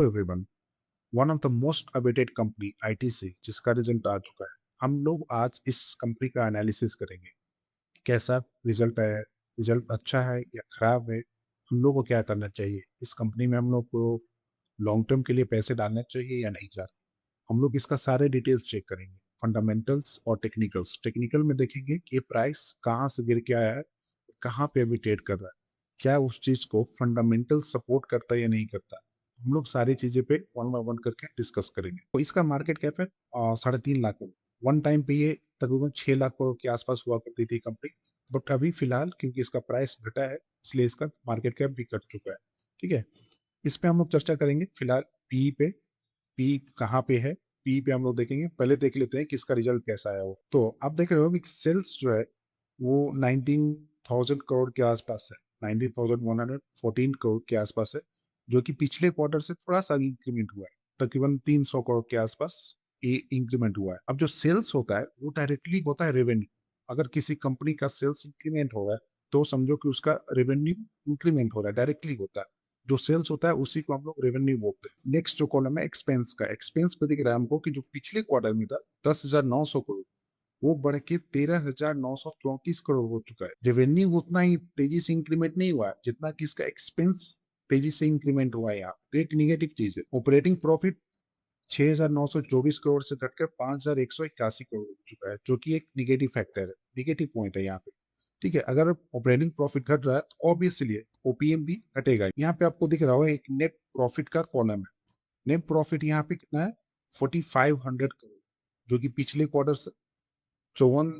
Everyone, one of the most awaited company ITC जिसका result आ चुका है। हम लोग आज इस कंपनी का एनालिसिस करेंगे। कैसा रिजल्ट है, रिजल्ट अच्छा है या खराब है, हम लोग को क्या करना चाहिए, इस कंपनी में हम लोग को लॉन्ग टर्म के लिए पैसे डालने चाहिए या नहीं चाहिए। हम लोग इसका सारे डिटेल्स चेक करेंगे, फंडामेंटल्स और टेक्निकल्स। टेक्निकल में देखेंगे कि प्राइस कहाँ से गिर के आया है, कहाँ पे अभी ट्रेड कर रहा है, क्या उस चीज को फंडामेंटल सपोर्ट करता है या नहीं करता। हम लोग सारी चीजें पे वन बाय वन करके डिस्कस करेंगे। तो इसका मार्केट कैप है 3.5 लाख करोड़। वन टाइम पे ये तकरीबन 6 लाख करोड़ के आसपास हुआ करती थी कंपनी, बट अभी फिलहाल क्योंकि इसका प्राइस घटा है इसलिए इसका मार्केट कैप भी घट चुका है। ठीक है, इस पे हम लोग चर्चा करेंगे। फिलहाल पी पे, पी कहाँ पे है, पी पे हम लोग देखेंगे। पहले देख लेते हैं कि इसका रिजल्ट कैसा आया वो। तो आप देख रहे हो कि सेल्स जो है वो 19,000 करोड़ के आसपास है, 19,114 करोड़ के आसपास है, जो कि पिछले क्वार्टर से थोड़ा सा इंक्रीमेंट हुआ है। तकरीबन 300 करोड़ के आसपास ये इंक्रीमेंट हुआ है। अब जो सेल्स होता है वो डायरेक्टली होता है रेवेन्यू। अगर किसी कंपनी का सेल्स इंक्रीमेंट हो रहा है तो समझो कि उसका रेवेन्यू इंक्रीमेंट हो रहा है, डायरेक्टली होता है। जो सेल्स होता है उसी को हम लोग रेवेन्यू बोलते हैं। नेक्स्ट जो कॉलम है एक्सपेंस का, एक्सपेंस पे दिख रहा है हमको कि जो पिछले क्वार्टर में था 10,900 करोड़, वो बढ़ के 13,934 करोड़ हो चुका है। रेवेन्यू उतना ही तेजी से इंक्रीमेंट नहीं हुआ है जितना कि इसका एक्सपेंस तेजी से इंक्रीमेंट हुआ है। यहाँ तो एक निगेटिव चीज है। ऑपरेटिंग प्रॉफिट 6,924 करोड़ से घटकर 5,181 करोड़ हो चुका है, जो कि एक निगेटिव फैक्टर है, निगेटिव पॉइंट है यहाँ पे। ठीक है, अगर ऑपरेटिंग प्रॉफिट घट रहा है तो ऑब्वियसली ओपीएम भी घटेगा। यहाँ पे आपको दिख रहा होगा एक नेट प्रॉफिट का कॉलम है। नेट प्रॉफिट यहाँ पे कितना है, 4,500 करोड़, जो कि पिछले क्वार्टर से चौवन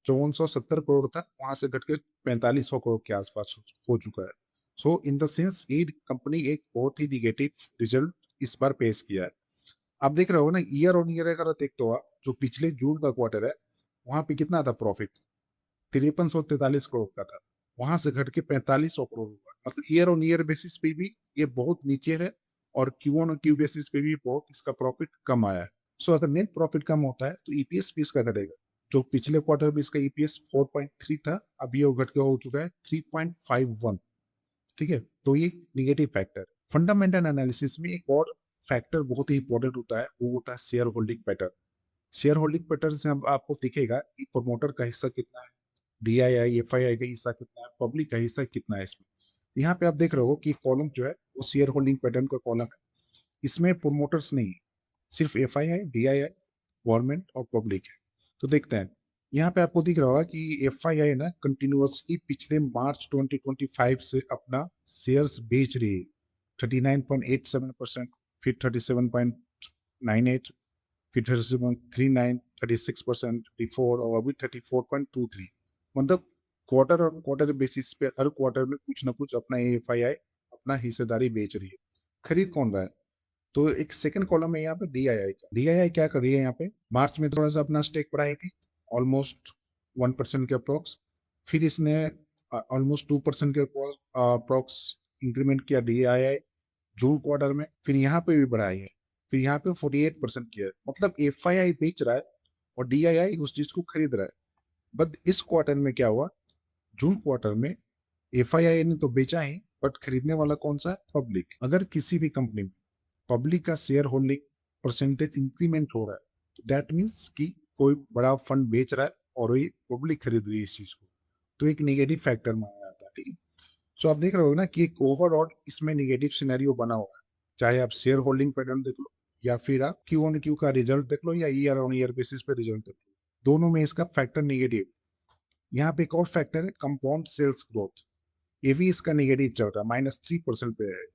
5470 करोड़ था, वहां से घट के 4500 करोड़ के आसपास हो चुका है। सो इन द सेंस ये कंपनी एक बहुत ही निगेटिव रिजल्ट इस बार पेश किया है। आप देख रहे हो ना, ईयर ऑन ईयर अगर देखते हो आप, जो पिछले जून का क्वार्टर है वहां पे कितना था प्रॉफिट, 5343 करोड़ का था, वहां से घट के 4500 करोड़ हुआ। मतलब ईयर ऑन ईयर बेसिस पे भी ये बहुत नीचे है, और क्यू ऑन क्यू बेसिस पे भी बहुत इसका प्रॉफिट कम आया है। सो अगर नेट प्रॉफिट कम होता है तो ईपीएस भी इसका घटेगा। जो पिछले क्वार्टर में इसका ईपीएस 4.3 था, अब ये घट के हो चुका है 3.51। ठीक है, तो ये निगेटिव फैक्टर। फंडामेंटल एनालिसिस में एक और फैक्टर बहुत ही इंपॉर्टेंट होता है, वो होता है share holding pattern. Share holding pattern से हम आपको दिखेगा कि प्रमोटर का हिस्सा कितना है, डीआईआई एफआईआई का हिस्सा कितना है, पब्लिक का हिस्सा कितना है इसमें। यहाँ पे आप देख रहे हो कि कॉलम जो है वो शेयर होल्डिंग पैटर्न का कॉलम है। इसमें प्रोमोटर्स नहीं है, सिर्फ एफआईआई, डीआईआई, गवर्नमेंट और पब्लिक है। तो देखते हैं, यहाँ पे आपको दिख रहा होगा कि एफआईआई ना कंटिन्यूअसली पिछले मार्च 2025 से अपना शेयर्स बेच रही है। 39.87%, फिर 37.98, फिर 37.39, 36%, 34 और अभी 34.23। मतलब क्वार्टर और क्वार्टर बेसिस पे हर क्वार्टर में कुछ ना कुछ अपना एफआईआई अपना हिस्सेदारी बेच रही है। खरीद कौन रहा है, तो एक सेकंड कॉलम है यहाँ पे डीआईआई का। डीआईआई क्या कर रही है, यहाँ पे मार्च में थोड़ा सा अपना स्टेक बढ़ाई थी, ऑलमोस्ट 1% के अप्रोक्स। फिर इसने ऑलमोस्ट 2% के अप्रोक्स इंक्रीमेंट किया डीआईआई जून क्वार्टर में। फिर यहाँ पे भी बढ़ाई है, फिर यहाँ पे 48% किया है। मतलब एफआईआई बेच रहा है और डीआईआई उस चीज को खरीद रहा है। बट इस क्वार्टर में क्या हुआ, जून क्वार्टर में एफआईआई ने तो बेचा ही, बट खरीदने वाला कौन सा है, पब्लिक। अगर किसी भी कंपनी में पब्लिक का शेयर होल्डिंग परसेंटेज इंक्रीमेंट हो रहा है तो दैट मीन्स कि कोई बड़ा फंड बेच रहा है और ये पब्लिक खरीद रही है इस चीज को, तो एक नेगेटिव फैक्टर माना जाता है। ठीक है, सो आप देख रहे हो ना कि एक ओवरऑल इसमें नेगेटिव सिनेरियो बना हुआ है। चाहे आप शेयर होल्डिंग पैटर्न देख लो, या फिर आप क्यू ऑन क्यू का रिजल्ट देख लो, या ईयर ऑन ईयर बेसिस पे रिजल्ट देख लो, दोनों में इसका फैक्टर नेगेटिव। यहाँ पे एक और फैक्टर है कंपाउंड सेल्स ग्रोथ, ये भी इसका नेगेटिव चल रहा है, -3% पे है।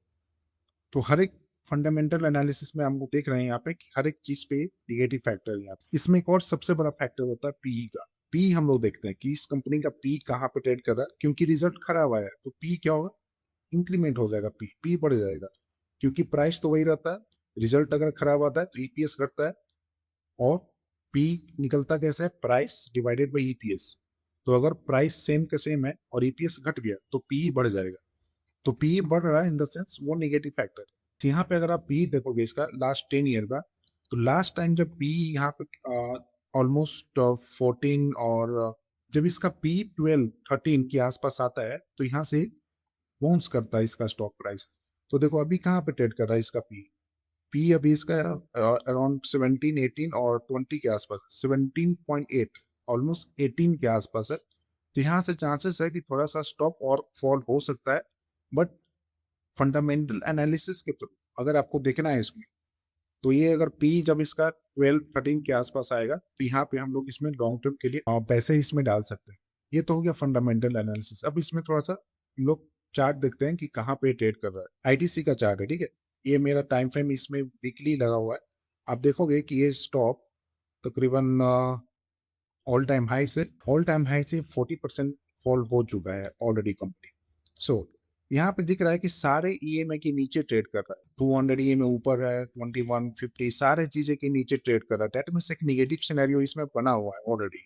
तो हर एक फंडामेंटल एनालिसिस में हम लोग देख रहे हैं यहाँ पे कि हर एक चीज पे निगेटिव फैक्टर है यहाँ पे। इसमें एक और सबसे बड़ा फैक्टर होता है पीई का। पी हम लोग देखते हैं कि इस कंपनी का पी कहाँ पे ट्रेड कर रहा है, क्योंकि रिजल्ट खराब आया है तो पी क्या होगा, इंक्रीमेंट हो जाएगा, पी पी बढ़ जाएगा। क्योंकि प्राइस तो वही रहता है, रिजल्ट अगर खराब आता है तो ईपीएस घटता है, और पी निकलता कैसे है, प्राइस डिवाइडेड बाई ईपीएस। तो अगर प्राइस सेम के सेम है और ईपीएस घट गया तो पी बढ़ जाएगा। तो पी बढ़ रहा है इन द सेंस वो नेगेटिव फैक्टर। यहाँ पे अगर आप पी देखोगे इसका लास्ट 10 ईयर का, तो लास्ट टाइम जब पी यहाँ पे ऑलमोस्ट 14, और जब इसका पी 12-13 के आसपास आता है तो यहाँ से बाउंस करता है इसका स्टॉक प्राइस। तो देखो अभी कहाँ पे ट्रेड कर रहा है इसका पी, पी अभी इसका अराउंड 17, 18 और 20 के आसपास, 17.8, ऑलमोस्ट 18 के आसपास है। तो यहाँ से चांसेस है कि थोड़ा सा स्टॉप और फॉल हो सकता है, बट फंडामेंटल एनालिसिस के थ्रू अगर आपको देखना है इसमें, तो ये अगर पी जब इसका 12-13 के आसपास आएगा, तो यहाँ पे हम लोग इसमें लॉन्ग टर्म के लिए पैसे इसमें डाल सकते हैं। ये तो हो गया फंडामेंटल एनालिसिस। अब इसमें थोड़ा सा हम लोग चार्ट देखते हैं कि कहाँ पे ट्रेड कर रहा है। आईटीसी का चार्ट है, ठीक है। ये मेरा टाइम फ्रेम इसमें वीकली लगा हुआ है। आप देखोगे कि ये स्टॉक तकरीबन ऑल टाइम हाई से 40% फॉल हो चुका है ऑलरेडी कंपनी। सो यहाँ पे दिख रहा है कि सारे ईएमए के नीचे ट्रेड कर रहा है। 200 ईएमए ऊपर है, 21, 50 सारे चीजें के नीचे ट्रेड कर रहा है। दैट मींस एक नेगेटिव सिनेरियो इसमें बना हुआ है ऑलरेडी।